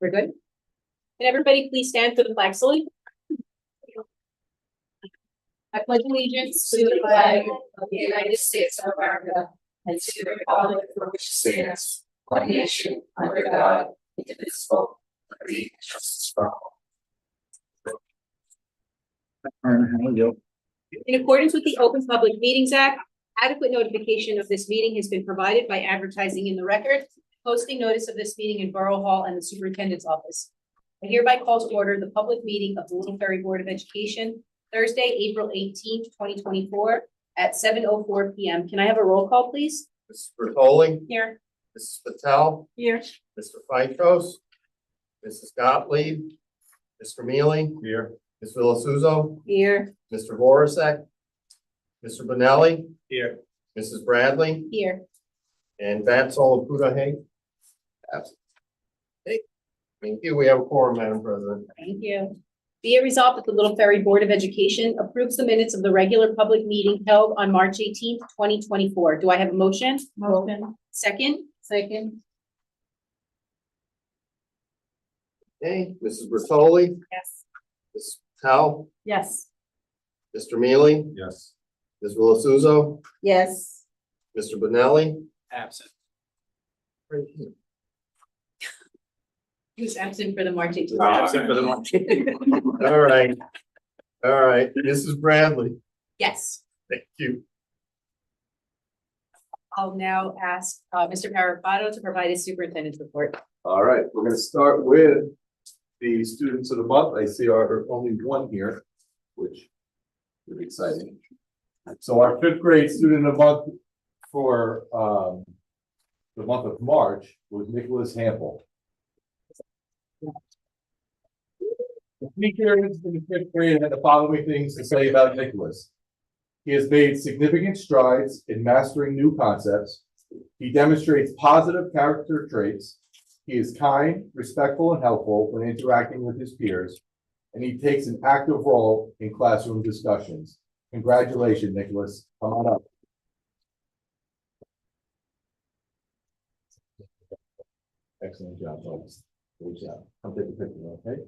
We're good? Can everybody please stand for the flag salute? I pledge allegiance to the flag of the United States of America and to the republic for which it stands, one nation, under God, indivisible, with liberty and justice for all. In accordance with the Open Public Meetings Act, adequate notification of this meeting has been provided by advertising in the record, posting notice of this meeting in Borough Hall and the Superintendent's Office. I hereby call to order the public meeting of the Little Ferry Board of Education, Thursday, April 18th, 2024 at 7:04 p.m. Can I have a roll call, please? Mrs. Bertoli. Here. Mrs. Patel. Here. Mr. Fytros. Mrs. Gottlieb. Mr. Mealy. Here. Ms. Villasuso. Here. Mr. Voracek. Mr. Benelli. Here. Mrs. Bradley. Here. And that's all. Pudahay. Absent. Hey, thank you. We have a quorum, Madam President. Thank you. Be it resolved that the Little Ferry Board of Education approves the minutes of the regular public meeting held on March 18th, 2024. Do I have a motion? Motion. Second? Second. Okay, Mrs. Bertoli. Yes. Mrs. Patel. Yes. Mr. Mealy. Yes. Ms. Villasuso. Yes. Mr. Benelli. Absent. Right here. He was absent for the March 18th. Absent for the one. All right. All right. Mrs. Bradley. Yes. Thank you. I'll now ask Mr. Parapato to provide his superintendent's report. All right, we're gonna start with the students of the month. I see our only one here, which is exciting. So our fifth grade student of the month for the month of March was Nicholas Hample. The teachers in the fifth grade had the following things to say about Nicholas. He has made significant strides in mastering new concepts. He demonstrates positive character traits. He is kind, respectful, and helpful when interacting with his peers, and he takes an active role in classroom discussions. Congratulations, Nicholas. Come on up. Excellent job, folks. Good job. Come take a picture, okay?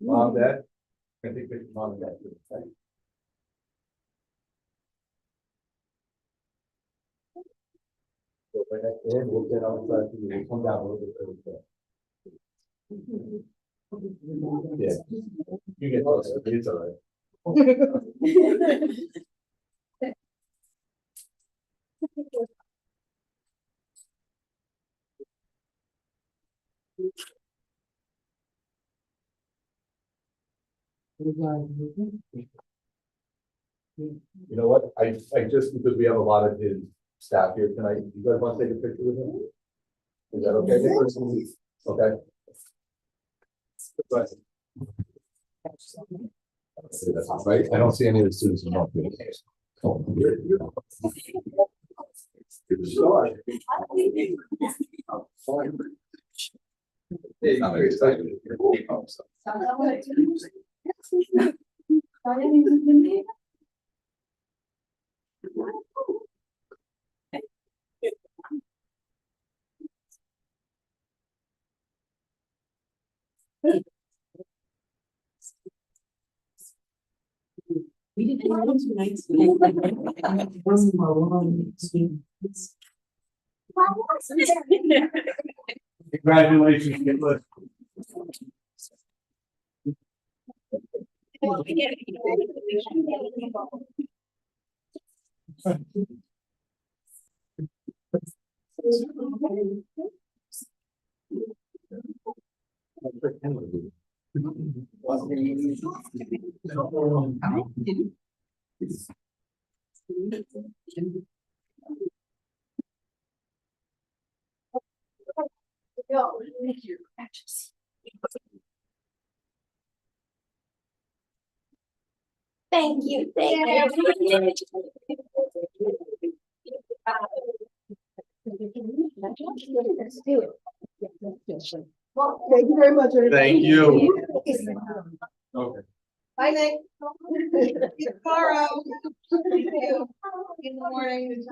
Mom, Dad. I think it's mom and dad. So right next to him, we'll get outside, we'll come down a little bit further. Yeah, you get closer, it's all right. You know what, I just, because we have a lot of his staff here tonight, you guys want to take a picture with him? Is that okay? Nicholas? Okay. Right. That's right, I don't see any of the students in the case. I'm very excited. We did tonight. Congratulations, Nicholas. Thank you, thank you. Let's do it. Thank you very much. everybody. Thank you. Okay. Bye, Nick. See you tomorrow. Thank you. In the morning.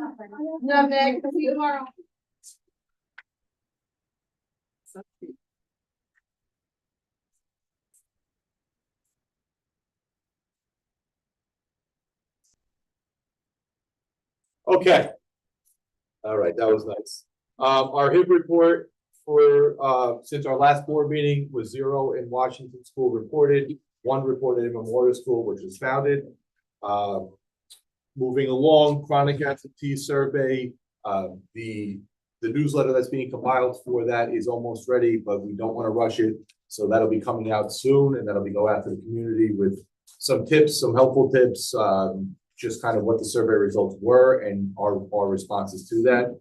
No, Nick, see you tomorrow. Okay. All right, that was nice. Our HIP report for, since our last board meeting was 0 in Washington School reported, 1 reported in Memorial School, which was founded. Moving along, chronic absentee survey, the newsletter that's being compiled for that is almost ready, but we don't want to rush it. So that'll be coming out soon, and that'll be go out to the community with some tips, some helpful tips, just kind of what the survey results were and our responses to that.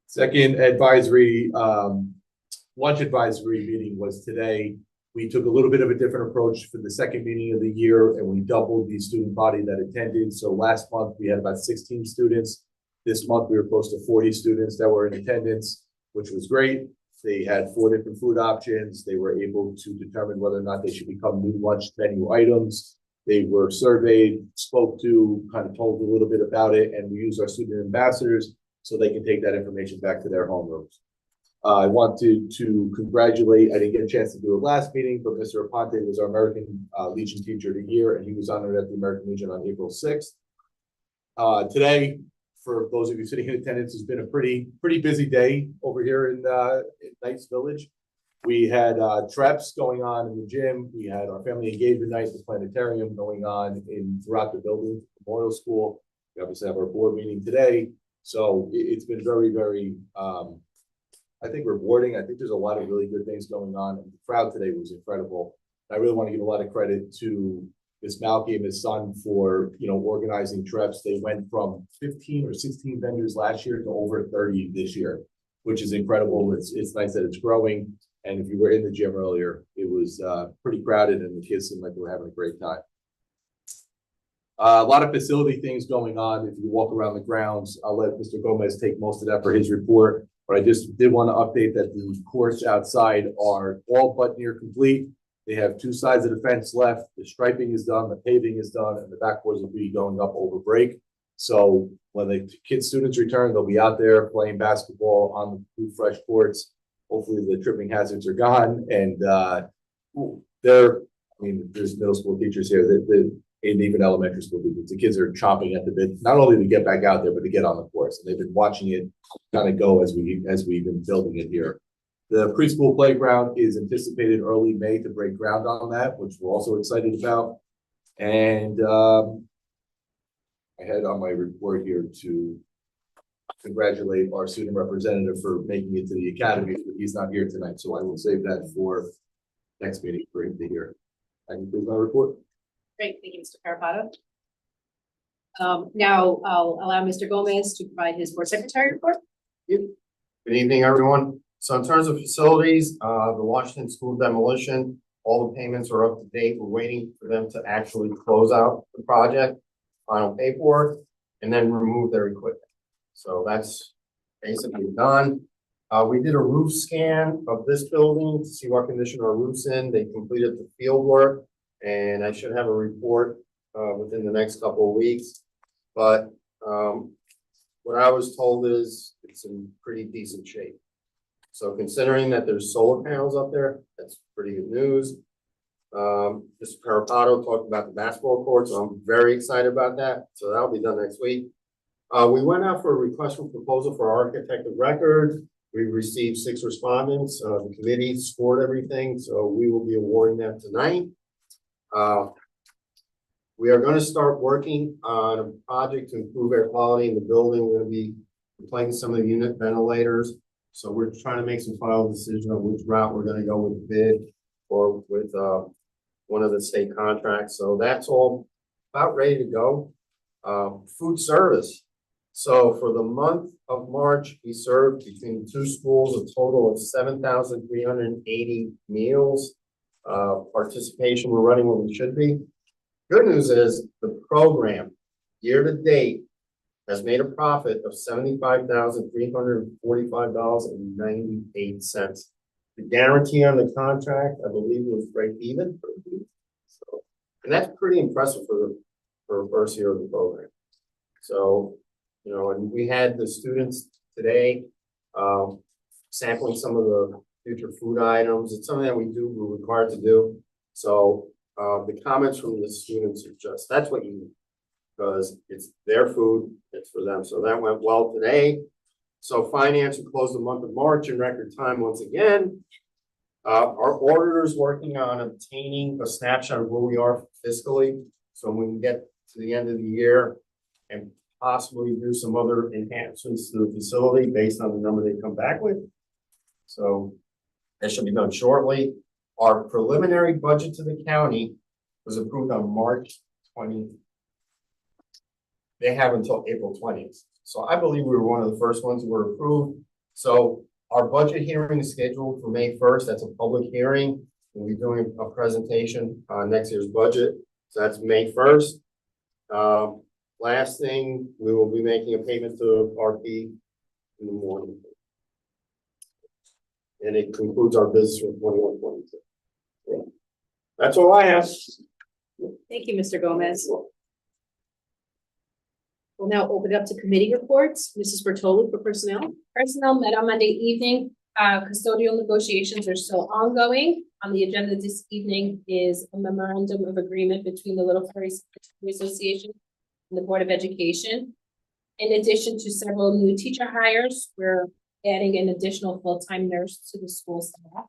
Second advisory, lunch advisory meeting was today. We took a little bit of a different approach for the second meeting of the year, and we doubled the student body that attended. So last month we had about 16 students. This month we were close to 40 students that were in attendance, which was great. They had 4 different food options. They were able to determine whether or not they should become new lunch menu items. They were surveyed, spoke to, kind of told a little bit about it, and we used our student ambassadors so they can take that information back to their homerooms. I wanted to congratulate, I didn't get a chance to do it last meeting, but Mr. Aponte was our American Legion Teacher of the Year, and he was honored at the American Legion on April 6th. Today, for those of you sitting in attendance, has been a pretty busy day over here in Knights Village. We had trips going on in the gym. We had our family engagement night at the planetarium going on throughout the building, Memorial School. We obviously have our board meeting today. So it's been very, I think rewarding. I think there's a lot of really good things going on. And the crowd today was incredible. I really want to give a lot of credit to Ms. Malky and his son for, organizing trips. They went from 15 or 16 vendors last year to over 30 this year, which is incredible. It's nice that it's growing. And if you were in the gym earlier, it was pretty crowded and the kids seemed like they were having a great time. A lot of facility things going on. If you walk around the grounds, I'll let Mr. Gomez take most of that for his report. But I just did want to update that the courts outside are all but near complete. They have 2 sides of the fence left. The striping is done, the paving is done, and the backboards will be going up over break. So when the students return, they'll be out there playing basketball on the new fresh courts. Hopefully the tripping hazards are gone. And there's middle school teachers here, and even elementary school teachers. The kids are chomping at the bit, not only to get back out there, but to get on the course. And they've been watching it kind of go as we've been building it here. The preschool playground is anticipated early May to break ground on that, which we're also excited about. And I had on my report here to congratulate our student representative for making it to the academy, but he's not here tonight, so I will save that for next meeting for him to hear. I conclude my report. Great, thank you, Mr. Carapato. Now I'll allow Mr. Gomez to provide his board secretary report. Good evening, everyone. So in terms of facilities, the Washington School demolition, all the payments are up to date. We're waiting for them to actually close out the project, final paperwork, and then remove their equipment. So that's basically done. We did a roof scan of this building to see what condition our roof's in. They completed the field work, and I should have a report within the next couple of weeks. But what I was told is it's in pretty decent shape. So considering that there's solar panels up there, that's pretty good news. Mr. Carapato talked about the basketball court, so I'm very excited about that. So that'll be done next week. We went out for a request for proposal for architect of record. We received 6 respondents. The committee scored everything, so we will be awarding that tonight. We are going to start working on a project to improve air quality in the building. We're going to be replacing some of the unit ventilators. So we're trying to make some final decision on which route we're going to go with the bid. or with, one of the state contracts. So that's all about ready to go. Food service. So for the month of March, we served between the two schools a total of 7,380 meals. Participation, we're running what we should be. Good news is the program year to date has made a profit of $75,345.98. The guarantee on the contract, I believe, was break even. So, and that's pretty impressive for the first year of the program. So, you know, and we had the students today sampling some of the future food items. It's something that we're required to do. So the comments from the students are just, that's what you need, because it's their food, it's for them. So that went well today. So finance will close the month of March in record time once again. Our auditor's working on obtaining a snapshot of where we are fiscally. So when we get to the end of the year and possibly do some other enhancements to the facility based on the number they come back with. So that should be done shortly. Our preliminary budget to the county was approved on March 20th. They have until April 20th. So I believe we were one of the first ones who were approved. So our budget hearing is scheduled for May 1st. That's a public hearing. We'll be doing a presentation on next year's budget. So that's May 1st. Last thing, we will be making a payment to RP in the morning. And it concludes our business from 21-22. That's all I have. Thank you, Mr. Gomez. We'll now open it up to committee reports. Mrs. Bertoli for personnel. Personnel met on Monday evening. Custodial negotiations are still ongoing. On the agenda this evening is a memorandum of agreement between the Little Ferry Association and the Board of Education. In addition to several new teacher hires, we're adding an additional full-time nurse to the school staff.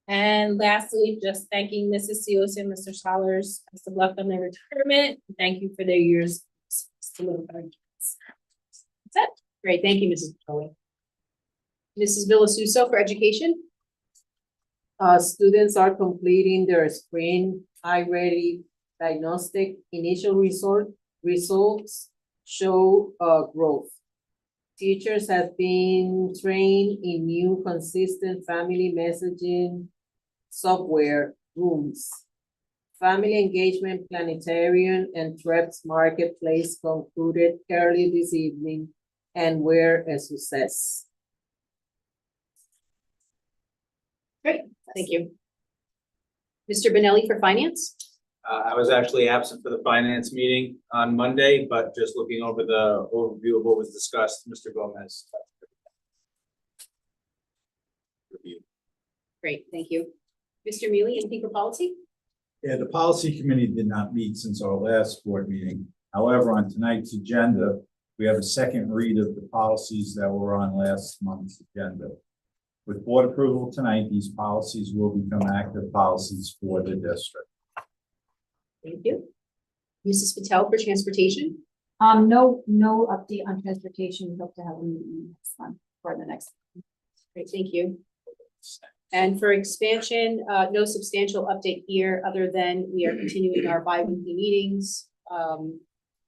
And lastly, just thanking Mrs. Seos and Mr. Scholars, best of luck on their retirement. Thank you for their years to Little Ferry kids. That's it. Great. Thank you, Mrs. Bertoli. Mrs. Villasuso for education. Students are completing their spring high-ready diagnostic. Initial results show growth. Teachers have been trained in new consistent family messaging software rooms. Family engagement planetarium and Treps Marketplace concluded early this evening and were a success. Great. Thank you. Mr. Benelli for finance. I was actually absent for the finance meeting on Monday, but just looking over the overview of what was discussed, Mr. Gomez. Review. Great. Thank you. Mr. Mealy, anything for policy? Yeah, the policy committee did not meet since our last board meeting. However, on tonight's agenda, we have a second read of the policies that were on last month's agenda. With board approval tonight, these policies will become active policies for the district. Thank you. Mrs. Patel for transportation. No update on transportation. We hope to have a meeting next month for the next. Great, thank you. And for expansion, no substantial update here other than we are continuing our bi-weekly meetings.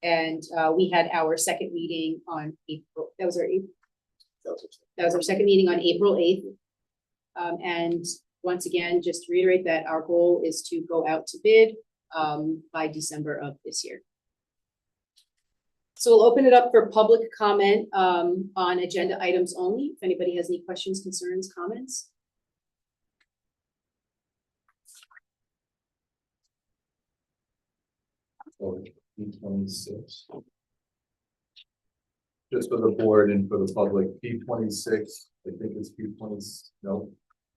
We had our second meeting on April, that was our second meeting on April 8th. And once again, just to reiterate that our goal is to go out to bid by December of this year. So we'll open it up for public comment on agenda items only. If anybody has any questions, concerns, comments. P26. Just for the board and for the public, P26, I think it's P20, no,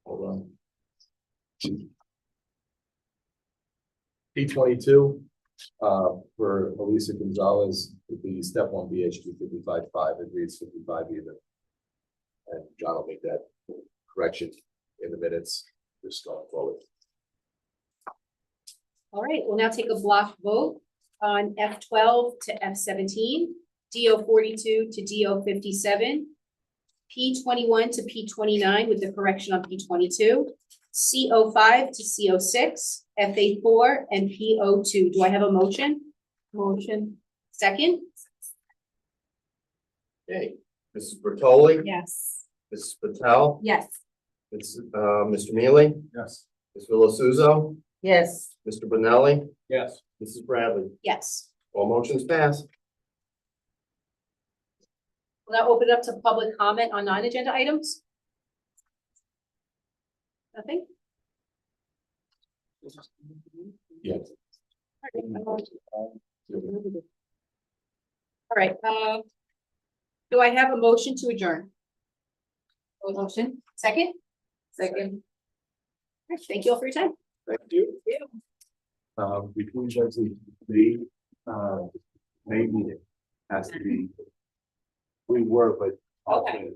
hold on. P22, for Elisa Gonzalez, would be step 1 BHG 55.5, it reads 55 even. And John will make that correction in the minutes, just going forward. All right, we'll now take a block vote on F12 to F17, DO42 to DO57, P21 to P29 with the correction on P22, CO5 to CO6, FA4, and PO2. Do I have a motion? Motion. Second? Okay, Mrs. Bertoli, Yes. Mrs. Patel, Yes. Mr. Mealy, Yes. Ms. Suzo, Yes. Mr. Benelli, Yes. Mrs. Bradley. Yes. All motions pass. We'll now open it up to public comment on non-agenda items. Nothing? Yes. All right, do I have a motion to adjourn? Motion, second? Second. All right, thank you all for your time. Thank you. Between those, the, meeting has to be, we were, but. Okay.